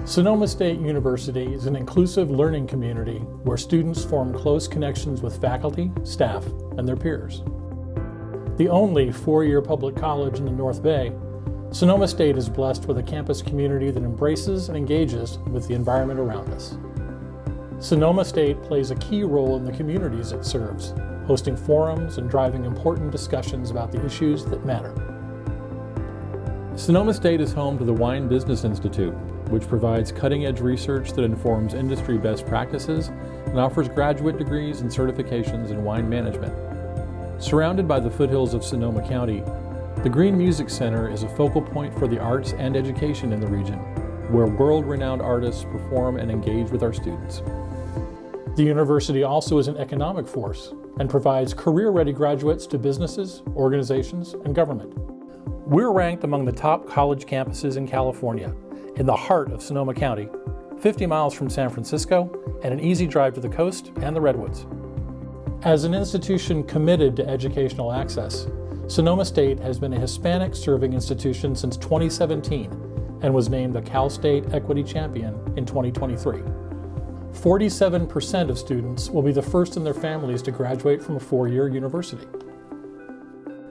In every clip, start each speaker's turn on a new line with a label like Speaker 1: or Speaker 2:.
Speaker 1: Sonoma State University is an inclusive learning community where students form close connections with faculty, staff, and their peers. The only four-year public college in the North Bay, Sonoma State is blessed with a campus community that embraces and engages with the environment around us. Sonoma State plays a key role in the communities it serves, hosting forums and driving important discussions about the issues that matter.
Speaker 2: Sonoma State is home to the Wine Business Institute, which provides cutting-edge research that informs industry best practices and offers graduate degrees and certifications in wine management. Surrounded by the foothills of Sonoma County, the Green Music Center is a focal point for the arts and education in the region, where world-renowned artists perform and engage with our students. The university also is an economic force and provides career-ready graduates to businesses, organizations, and government. We're ranked among the top college campuses in California, in the heart of Sonoma County, 50 miles from San Francisco, and an easy drive to the coast and the Redwoods. As an institution committed to educational access, Sonoma State has been a Hispanic serving institution since 2017 and was named the Cal State Equity Champion in 2023. 47% of students will be the first in their families to graduate from a four-year university.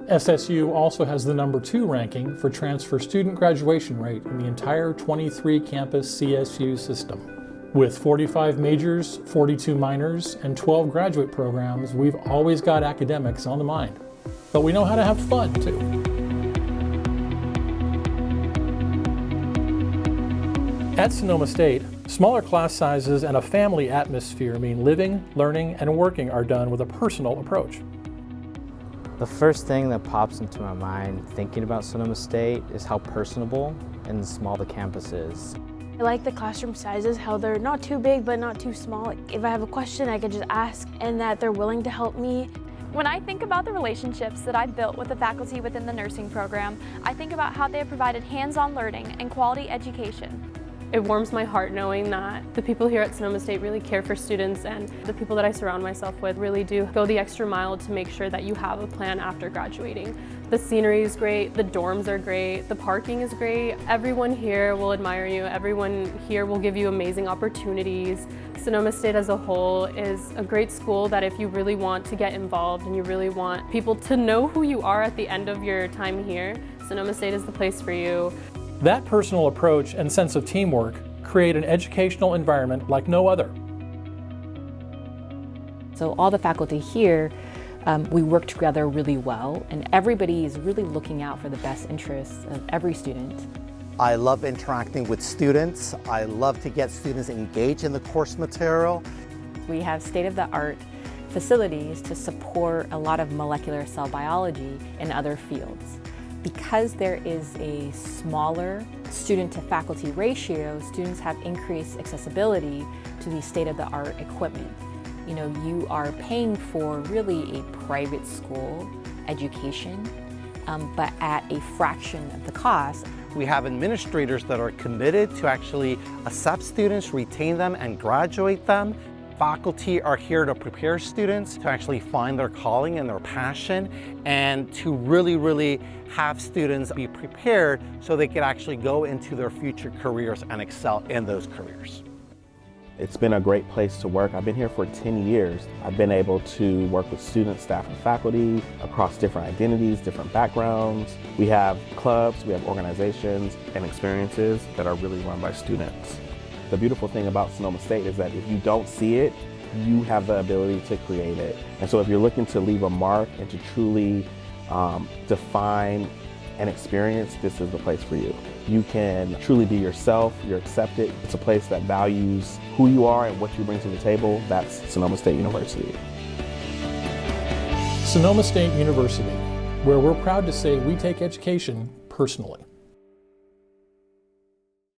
Speaker 2: SSU also has the #2 ranking for transfer student graduation rate in the entire 23-campus CSU system. With 45 majors, 42 minors, and 12 graduate programs, we've always got academics on the mind. But we know how to have fun, too. At Sonoma State, smaller class sizes and a family atmosphere mean living, learning, and working are done with a personal approach.
Speaker 3: The first thing that pops into my mind thinking about Sonoma State is how personable and small the campus is.
Speaker 4: I like the classroom sizes, how they're not too big but not too small. If I have a question, I can just ask, and that they're willing to help me.
Speaker 5: When I think about the relationships that I've built with the faculty within the nursing program, I think about how they have provided hands-on learning and quality education.
Speaker 6: It warms my heart knowing that the people here at Sonoma State really care for students, and the people that I surround myself with really do go the extra mile to make sure that you have a plan after graduating. The scenery is great, the dorms are great, the parking is great. Everyone here will admire you, everyone here will give you amazing opportunities. Sonoma State as a whole is a great school that if you really want to get involved and you really want people to know who you are at the end of your time here, Sonoma State is the place for you.
Speaker 1: That personal approach and sense of teamwork create an educational environment like no other.
Speaker 7: So all the faculty here, we work together really well, and everybody is really looking out for the best interests of every student.
Speaker 8: I love interacting with students. I love to get students engaged in the course material.
Speaker 7: We have state-of-the-art facilities to support a lot of molecular cell biology and other fields. Because there is a smaller student-to-faculty ratio, students have increased accessibility to the state-of-the-art equipment. You know, you are paying for really a private school education, but at a fraction of the cost.
Speaker 8: We have administrators that are committed to actually accept students, retain them, and graduate them. Faculty are here to prepare students to actually find their calling and their passion, and to really have students be prepared so they can actually go into their future careers and excel in those careers.
Speaker 9: It's been a great place to work. I've been here for 10 years. I've been able to work with students, staff, and faculty across different identities, different backgrounds. We have clubs, we have organizations and experiences that are really run by students. The beautiful thing about Sonoma State is that if you don't see it, you have the ability to create it. And so if you're looking to leave a mark and to truly define an experience, this is the place for you. You can truly be yourself, you're accepted. It's a place that values who you are and what you bring to the table. That's Sonoma State University.
Speaker 1: Sonoma State University, where we're proud to say we take education personally.